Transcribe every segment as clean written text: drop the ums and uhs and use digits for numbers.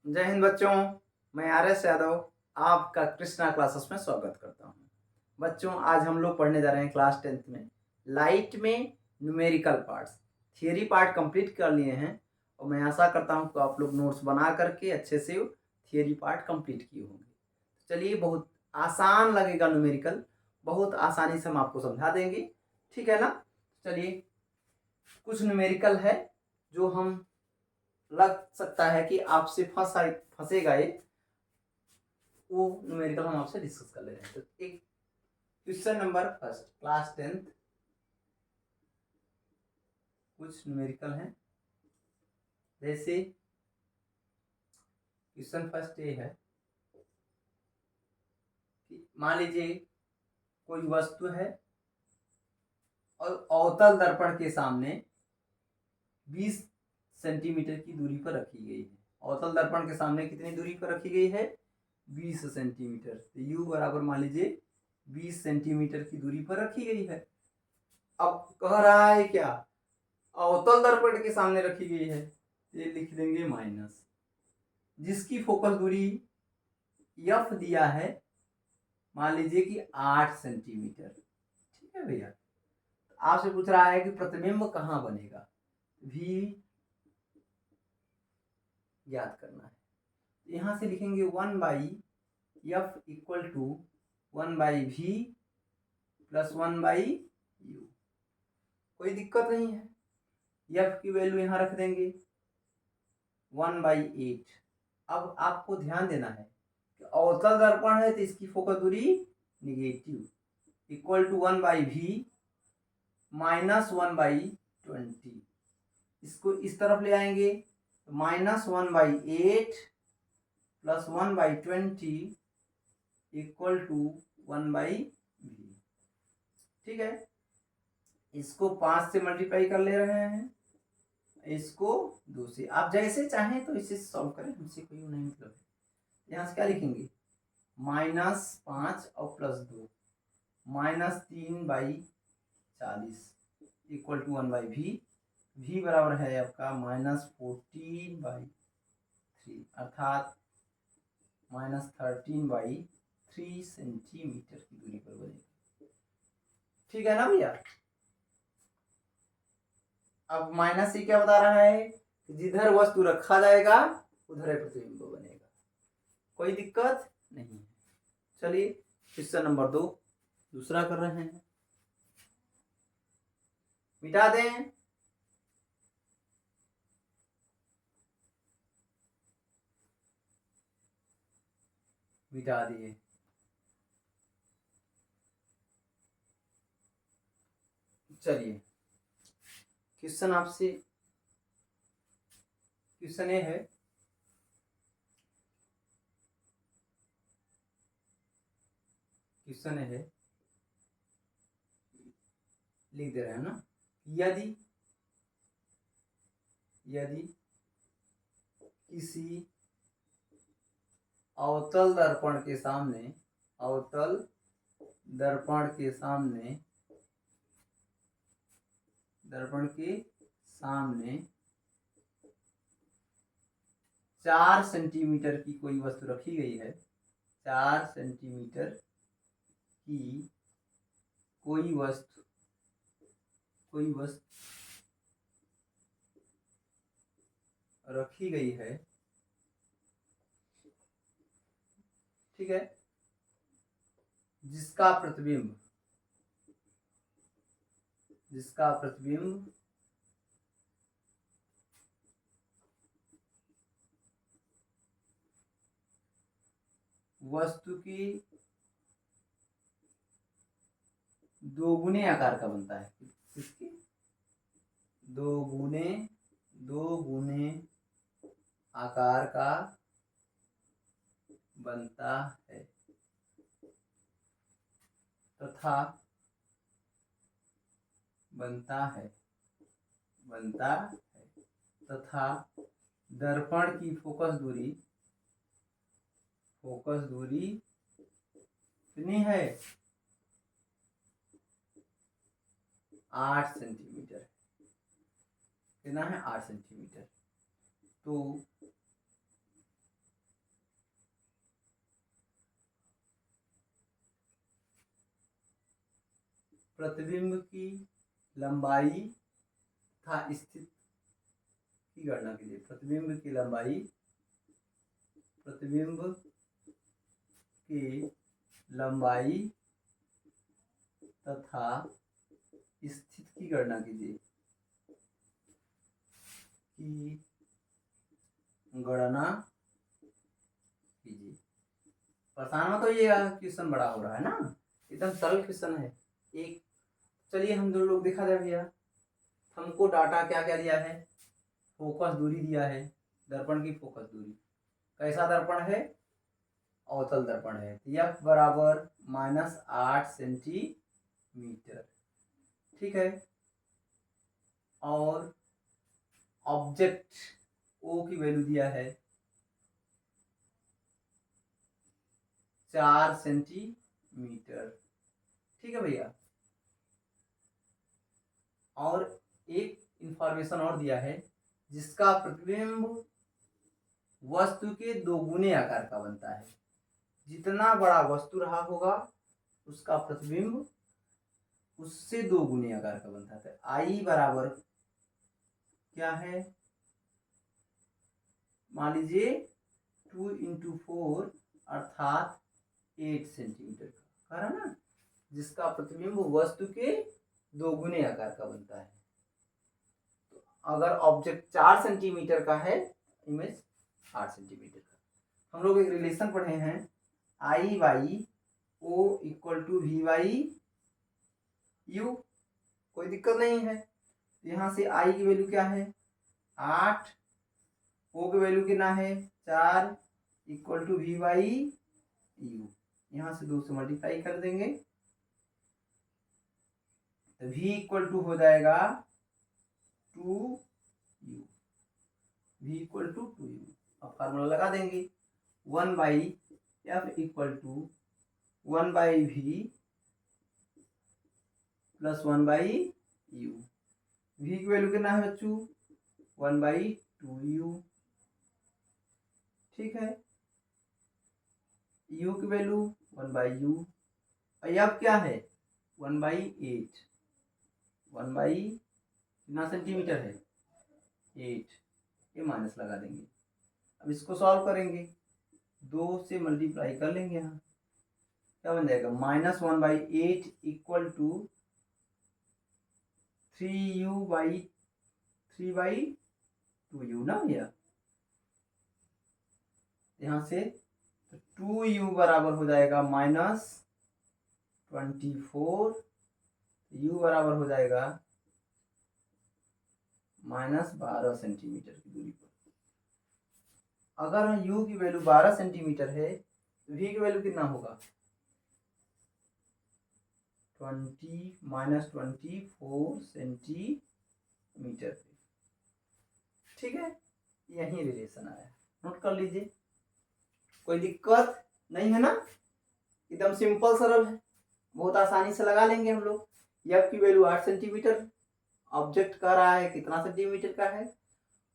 जय हिंद बच्चों। मैं आर.एस. यादव आपका कृष्णा क्लासेस में स्वागत करता हूँ। बच्चों, आज हम लोग पढ़ने जा रहे हैं क्लास 10th में लाइट में numerical parts. Theory part complete कर लिए हैं और मैं आशा करता हूँ कि आप लोग नोट्स बना करके अच्छे से थियरी पार्ट कंप्लीट किए होंगे। चलिए, बहुत आसान लगेगा न्यूमेरिकल, बहुत आसानी से हम आपको समझा देंगे, ठीक है ना। चलिए, कुछ न्यूमेरिकल है जो हम लग सकता है कि आपसे फंसेगा, ये वो न्यूमेरिकल हम आपसे डिस्कस कर ले रहे हैं। तो एक question number first, class 10th, कुछ न्यूमेरिकल हैं। जैसे क्वेश्चन फर्स्ट ये है कि मान लीजिए कोई वस्तु है और अवतल दर्पण के सामने 20 सेंटीमीटर की दूरी पर रखी गई है। अवतल दर्पण के सामने कितनी दूरी पर रखी गई है? 20 सेंटीमीटर। तो यू बराबर मान लीजिए 20 सेंटीमीटर की दूरी पर रखी गई है। अब कह रहा है क्या? अवतल दर्पण के सामने रखी गई है, ये लिख देंगे माइनस, जिसकी फोकस दूरी एफ दिया है, मान लीजिए कि 8 सेंटीमीटर। ठीक है भैया, आपसे पूछ रहा है कि प्रतिबिंब कहाँ बनेगा, भी याद करना है। यहां से लिखेंगे 1/f equal to 1/v plus 1/u। कोई दिक्कत नहीं है, एफ की वैल्यू यहां रख देंगे 1/8। अब आपको ध्यान देना है कि अवतल दर्पण है तो इसकी फोकस दूरी negative, equal to 1/v minus 1/20। इसको इस तरफ ले आएंगे तो minus 1/8 plus 1/20 equal to 1/v। ठीक है, इसको 5 से मल्टीप्लाई कर ले रहे हैं, इसको 2 से। आप जैसे चाहें तो इसे सॉल्व करें, हमसे कोई नहीं मतलब है। यहाँ से क्या लिखेंगे? -5 और +2 -3/40 इक्वल टू 1/v। v बराबर है आपका -14/3 अर्थात -13/3 सेंटीमीटर की दूरी पर बनेगी। ठीक है ना भैया। अब माइनस से क्या बता रहा है? जिधर वस्तु रखा जाएगा उधर प्रतिबिंब बनेगा, कोई दिक्कत नहीं है। चलिए, क्वेश्चन नंबर 2 दूसरा कर रहे हैं, मिटा दें। मिटा दिए। चलिए, क्वेश्चन आपसे, क्वेश्चन ये है, क्वेश्चन है, लिख दे रहे हैं ना। यदि यदि किसी अवतल दर्पण के सामने, अवतल दर्पण के सामने, दर्पण के सामने 4 सेंटीमीटर की कोई वस्तु रखी गई है, 4 सेंटीमीटर की कोई वस्तु रखी गई है, ठीक है, जिसका प्रतिबिंब वस्तु की दोगुने आकार का बनता है। इसकी दोगुने आकार का बनता है तथा दर्पण की फोकस दूरी कितनी है? 8 सेंटीमीटर। कितना है? 8 सेंटीमीटर। तो प्रतिबिंब की लंबाई तथा स्थिति की गणना कीजिए। प्रतिबिंब की लंबाई, प्रतिबिंब की लंबाई तथा स्थिति की गणना कीजिए, की गणना कीजिए। परेशान मत होइएगा, क्वेश्चन बड़ा हो रहा है ना, एकदम सरल क्वेश्चन है। एक चलिए हम दो लोग दिखा दे भैया। हमको डाटा क्या क्या दिया है, फोकस दूरी दिया है, दर्पण की फोकस दूरी। कैसा दर्पण है, अवतल दर्पण है। F बराबर -8 सेंटीमीटर, ठीक है। और ऑब्जेक्ट O की वैल्यू दिया है 4 सेंटीमीटर, ठीक है भैया। और एक इंफॉर्मेशन और दिया है, जिसका प्रतिबिंब वस्तु के 2 गुने आकार का बनता है। जितना बड़ा वस्तु रहा होगा उसका प्रतिबिंब उससे 2 गुने आकार का बनता है। आई बराबर क्या है, मान लीजिए 2 × 4 अर्थात 8 सेंटीमीटर का है ना, जिसका प्रतिबिंब वस्तु के 2 गुने आकार का बनता है। तो अगर ऑब्जेक्ट 4 सेंटीमीटर का है, इमेज 8 सेंटीमीटर का। हम लोग एक रिलेशन पढ़े हैं, I by O equal to V by U. कोई दिक्कत नहीं है। यहाँ से आई की वैल्यू क्या है 8, ओ की वैल्यू कितना है 4 equal to V by U. यहाँ से 2 से मल्टीप्लाई कर देंगे तो v इक्वल टू हो जाएगा 2u, v equal to 2u। अब फार्मूला लगा देंगे 1/f equal to 1/v plus 1/u। v की वैल्यू कितना है बच्चों 1/2u, ठीक है। u की वैल्यू 1/u। और अब क्या है 1/8, 1 कितना सेंटीमीटर है 8, ये माइनस लगा देंगे। अब इसको सॉल्व करेंगे, 2 से मल्टीप्लाई कर लेंगे। यहाँ क्या बन जाएगा -1/8 इक्वल टू 3u/3/2u ना भैया। यहाँ से 2u बराबर हो जाएगा -24, u बराबर हो जाएगा -12 सेंटीमीटर की दूरी पर। अगर u की वैल्यू 12 सेंटीमीटर है तो v की वैल्यू कितना होगा 24 सेंटीमीटर, ठीक है। यही रिलेशन आया, नोट कर लीजिए। कोई दिक्कत नहीं है ना, एकदम सिंपल सरल है, बहुत आसानी से लगा लेंगे हम लोग। f की वैल्यू 8 सेंटीमीटर, ऑब्जेक्ट कह रहा है कितना सेंटीमीटर का है,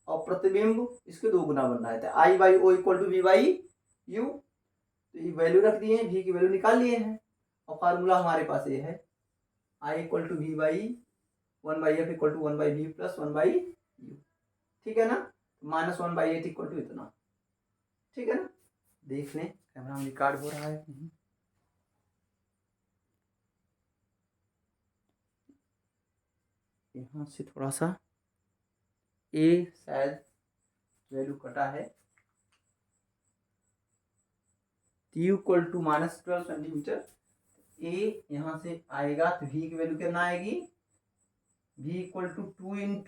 और प्रतिबिंब इसके 2 गुना बन रहा है। I by O equal to V by U, तो ये वैल्यू रख दिए, v की वैल्यू निकाल लिए हैं। और फार्मूला हमारे पास ये है I equal to V by 1/f equal to 1/v plus 1/u, ठीक है ना। -1/8 इक्वल टू इतना, ठीक है ना। देख लें कैमरा में रिकॉर्ड हो रहा है नहीं। यहाँ से थोड़ा सा ए शायद वैल्यू कटा है, u इक्वल टू -12 सेंटीमीटर। ए यहाँ से आएगा तो v की वैल्यू कितना आएगी, v इक्वल टू 2 ×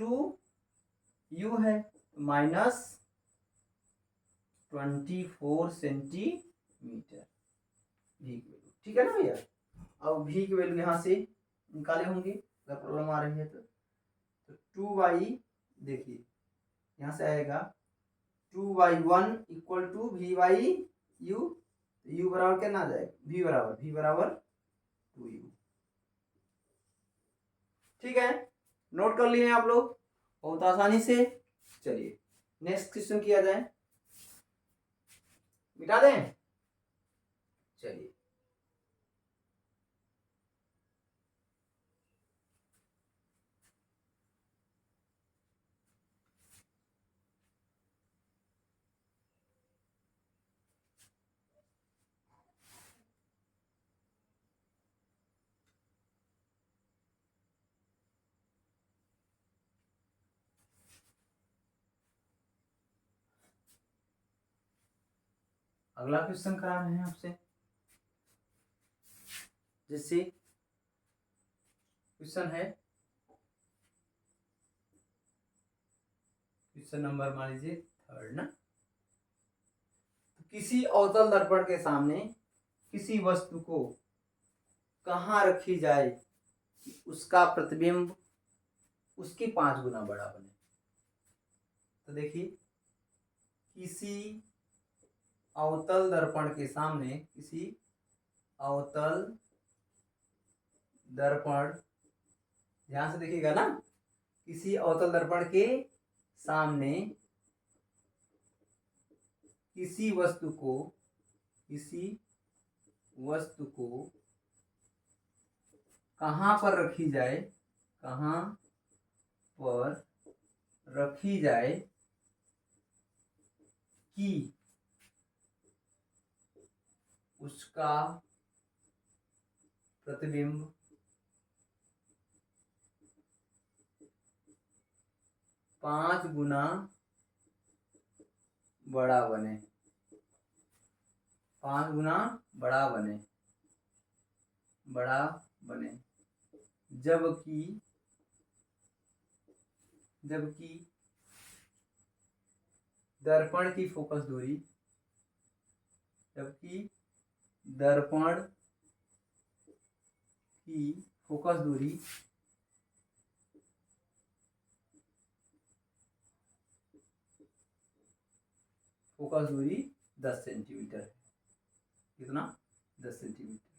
u है -24 सेंटीमीटर v की वैल्यू, ठीक है ना भैया। अब v की वैल्यू यहाँ से निकाले होंगे, अगर प्रॉब्लम आ रही है तो 2 देखिए यहाँ से आएगा 2/1 equal to v by U. u बराबर कितना आ जाएगा v बराबर 2u, ठीक है। नोट कर लिए आप लोग बहुत आसानी से। चलिए नेक्स्ट क्वेश्चन किया जाए, मिटा दें। चलिए अगला क्वेश्चन करा रहे हैं आपसे, जैसे क्वेश्चन है, क्वेश्चन नंबर मान लीजिए 3 ना। तो किसी अवतल दर्पण के सामने किसी वस्तु को कहाँ रखी जाए कि उसका प्रतिबिंब उसके 5 गुना बड़ा बने। तो देखिए, किसी अवतल दर्पण के सामने, किसी अवतल दर्पण, ध्यान से देखिएगा ना, किसी अवतल दर्पण के सामने किसी वस्तु को कहाँ पर रखी जाए, कहाँ पर रखी जाए कि उसका प्रतिबिंब 5 गुना बड़ा बने, 5 गुना बड़ा बने, जबकि दर्पण की फोकस दूरी, जबकि दर्पण की फोकस दूरी फोकस दूरी 10 सेंटीमीटर है। कितना? 10 सेंटीमीटर।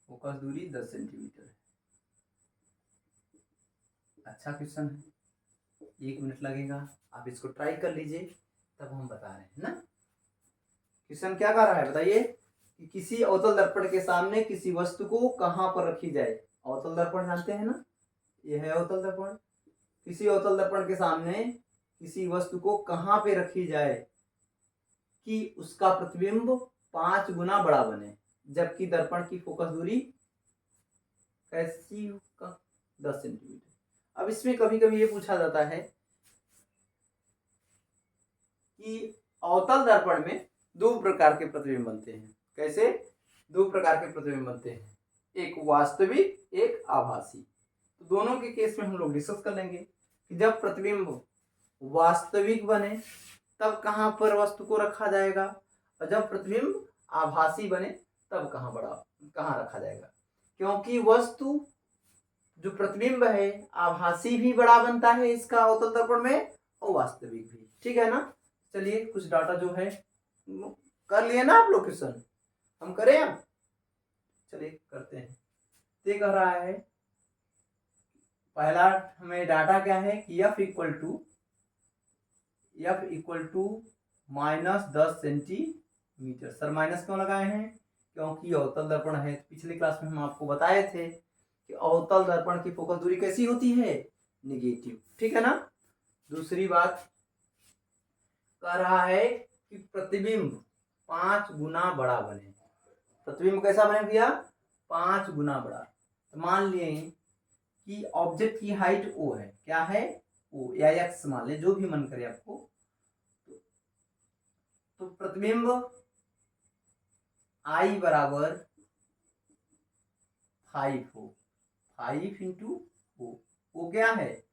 फोकस दूरी 10 सेंटीमीटर है। अच्छा क्वेश्चन है, 1 मिनट लगेगा, आप इसको ट्राई कर लीजिए, तब हम बता रहे हैं ना। क्वेश्चन क्या कर रहा है बताइए, कि किसी अवतल दर्पण के सामने किसी वस्तु को कहाँ पर रखी जाए। अवतल दर्पण जानते हैं ना, यह है अवतल दर्पण। किसी अवतल दर्पण के सामने किसी वस्तु को कहाँ पे रखी जाए कि उसका प्रतिबिंब 5 गुना बड़ा बने, जबकि दर्पण की फोकस दूरी कैसी, 10 सेंटीमीटर। अब इसमें कभी कभी ये पूछा जाता है कि अवतल दर्पण में 2 प्रकार के प्रतिबिंब बनते हैं। कैसे? 2 प्रकार के प्रतिबिंब बनते हैं, एक वास्तविक, एक आभासी। तो दोनों के केस में हम लोग डिस्कस कर लेंगे कि जब प्रतिबिंब वास्तविक बने तब कहाँ पर वस्तु को रखा जाएगा, और जब प्रतिबिंब आभासी बने तब कहाँ रखा जाएगा। क्योंकि वस्तु जो प्रतिबिंब है आभासी भी बड़ा बनता है इसका अवतल दर्पण में, और वास्तविक भी। ठीक है ना। चलिए, कुछ डाटा जो है कर लिए ना आप लोग, क्वेश्चन हम करें अब। चलिए करते हैं। ये कह रहा है, पहला हमें डाटा क्या है कि F equal to -10 centimetre. Sir minus क्यों लगाए हैं? क्योंकि अवतल दर्पण है। पिछले क्लास में हम आपको बताए थे कि अवतल दर्पण की फोकस दूरी कैसी होती है, निगेटिव। ठीक है ना। दूसरी बात कह रहा है कि प्रतिबिंब 5 गुना बड़ा बने। प्रतिबिंब कैसा बने भैया? 5 गुना बड़ा। तो मान लिए कि ऑब्जेक्ट की हाइट ओ है, क्या है? ओ या एक्स मान ले, जो भी मन करे आपको। तो प्रतिबिंब आई बराबर 5 हो, 5 इंटू ओ। ओ क्या है?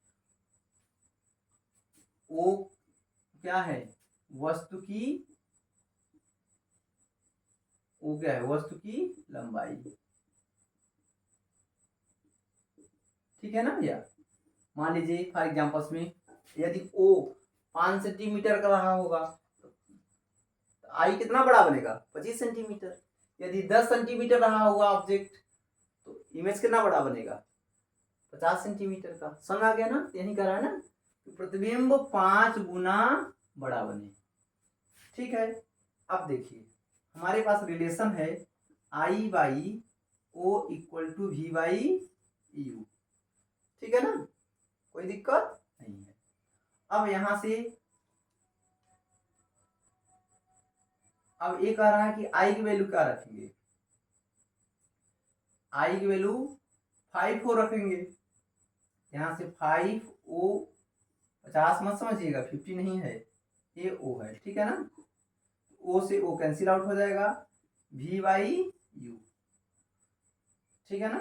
ओ क्या है? वस्तु की, ओ क्या है? वस्तु की लंबाई। ठीक है ना भैया। मान लीजिए फॉर एग्जाम्पल्स में यदि ओ 5 सेंटीमीटर का रहा होगा तो आई कितना बड़ा बनेगा? 25 सेंटीमीटर। यदि 10 सेंटीमीटर रहा होगा ऑब्जेक्ट तो इमेज कितना बड़ा बनेगा? 50 सेंटीमीटर का। समझ आ गया ना? यही कह रहा है ना, प्रतिबिंब 5 गुना बड़ा बने। ठीक है। अब देखिए, हमारे पास रिलेशन है I by O equal to V by U. ठीक है ना, कोई दिक्कत नहीं है। अब यहां से अब ये कह रहा है कि आई की वैल्यू क्या रखेंगे? आई की वैल्यू 5 ओ रखेंगे। यहां से 5 ओ, 50 मत समझिएगा, 50 नहीं है, ये ओ है। ठीक है ना। ओ से ओ कैंसिल आउट हो जाएगा, v बाई यू, ठीक है ना।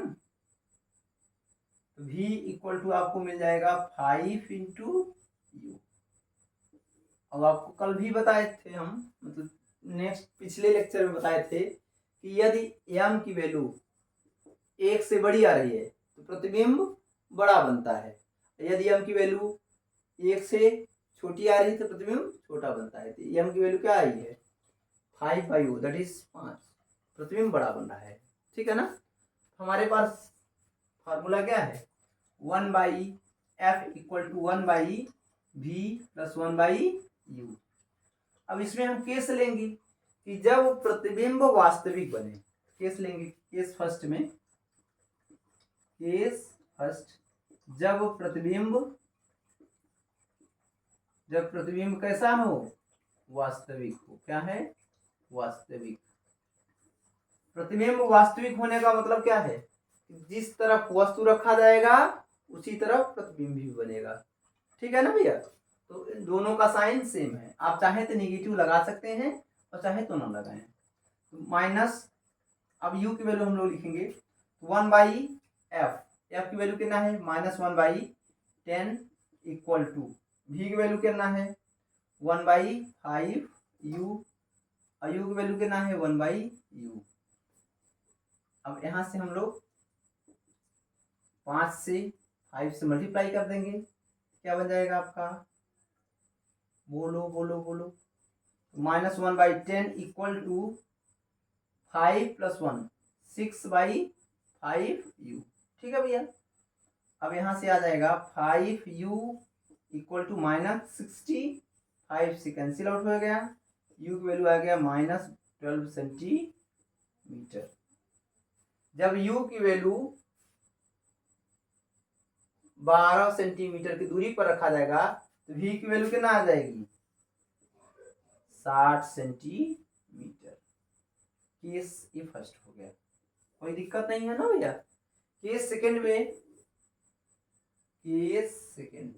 तो v इक्वल टू आपको मिल जाएगा 5 इंटू यू। अब आपको कल भी बताए थे हम, मतलब नेक्स्ट पिछले लेक्चर में बताए थे कि यदि m की वैल्यू 1 से बड़ी आ रही है तो प्रतिबिंब बड़ा बनता है, यदि m की वैल्यू 1 से छोटी आ रही है तो प्रतिबिंब छोटा बनता है। तो m की वैल्यू क्या आई है 5 बाई ओ, दैट इज 5, प्रतिबिंब बड़ा बन रहा है, ठीक है ना। हमारे पास फार्मूला क्या है 1 by F equal to 1 by V plus 1 by U. अब इसमें हम केस लेंगे कि जब प्रतिबिंब वास्तविक बने, केस लेंगे, केस फर्स्ट में, केस फर्स्ट, जब प्रतिबिंब कैसा हो वास्तविक हो, क्या है वास्तविक। प्रतिबिंब वास्तविक होने का मतलब क्या है, जिस तरफ वस्तु रखा जाएगा उसी तरफ प्रतिबिंब भी बनेगा, ठीक है ना भैया। तो दोनों का साइन सेम है, आप चाहे तो नेगेटिव लगा सकते हैं और चाहे तो ना लगाएं। तो माइनस, अब u की वैल्यू हम लोग लिखेंगे 1 बाई एफ, एफ की वैल्यू कितना है -1 बाई 10 इक्वल टू v की वैल्यू कितना है 1 बाई 5 यू, और u की वैल्यू कितना है 1 बाई यू। अब यहां से हम लोग 5 से 5 से मल्टीप्लाई कर देंगे, क्या बन जाएगा आपका, बोलो बोलो बोलो, -1 by 10 equal to 5 plus 1 6 by 5 U, ठीक है भैया। अब यहां से आ जाएगा 5 यू इक्वल टू -60, 5 से कैंसिल आउट हो गया, यू की वैल्यू आ गया -12 सेंटीमीटर। जब u की वैल्यू 12 सेंटीमीटर की दूरी पर रखा जाएगा तो v की वैल्यू कितना आ जाएगी 60 सेंटीमीटर। केस ये फर्स्ट हो गया, कोई दिक्कत नहीं है ना भैया। केस सेकंड में, केस सेकंड,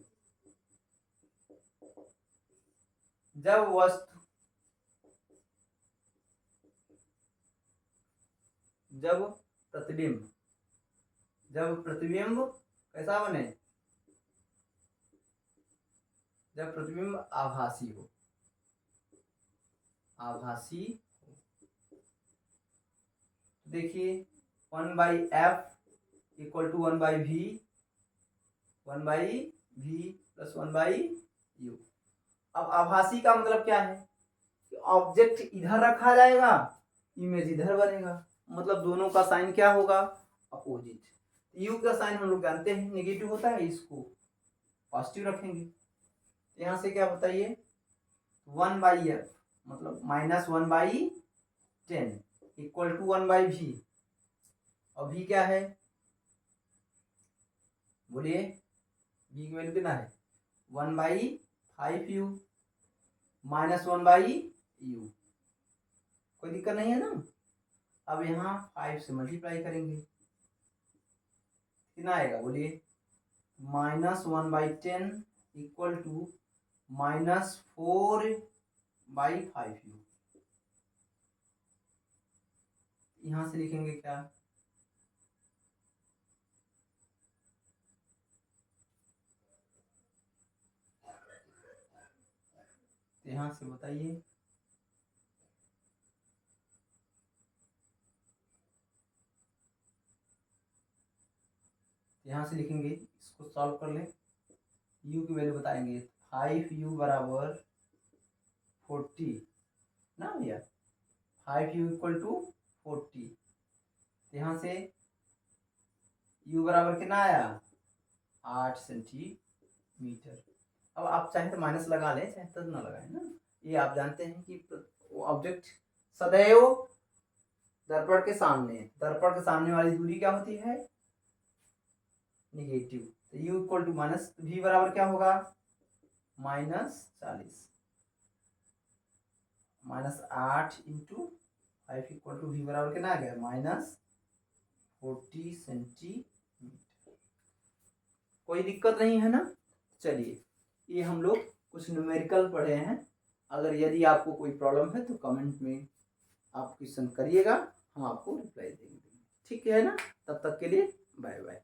जब प्रतिबिंब कैसा बने, जब प्रतिबिंब आभासी हो, आभासी हो। देखिए 1 by F equal to 1 by V, 1 by V plus 1 by U. अब आभासी का मतलब क्या है कि ऑब्जेक्ट इधर रखा जाएगा, इमेज इधर बनेगा, मतलब दोनों का साइन क्या होगा अपोजिट। यू का साइन हम लोग जानते हैं नेगेटिव होता है, इसको पॉजिटिव रखेंगे। यहां से क्या बताइए 1 बाई एफ मतलब -1 by 10 equal to 1 by V, और वी क्या है बोलिए, वी की वैल्यू कितना है 1 बाई 5 यू -1 बाई यू, कोई दिक्कत नहीं है ना। अब यहाँ 5 से मल्टीप्लाई करेंगे, कितना आएगा बोलिए -1 by 10 equal to -4 by 5 U. यहां से लिखेंगे क्या यहां से बताइए, यहां से लिखेंगे, इसको सॉल्व कर लें, u की वैल्यू बताएंगे 5u बराबर 40 ना भैया, 5u इक्वल टू 40। यहाँ से u बराबर कितना आया 8 सेंटीमीटर। अब आप चाहे तो माइनस लगा लें चाहे तो ना लगाएं ना, ये आप जानते हैं कि ऑब्जेक्ट सदैव दर्पण के सामने वाली दूरी क्या होती है निगेटिव। तो u equal to minus v बराबर क्या होगा -40, -8 इंटू 5 इक्वल टू v बराबर कितना आ गया -40 सेंटीमीटर। कोई दिक्कत नहीं है ना। चलिए ये हम लोग कुछ न्यूमेरिकल पढ़े हैं, अगर यदि आपको कोई प्रॉब्लम है तो कमेंट में आप क्वेश्चन करिएगा, हम आपको रिप्लाई देंगे। ठीक है ना, तब तक के लिए बाय बाय।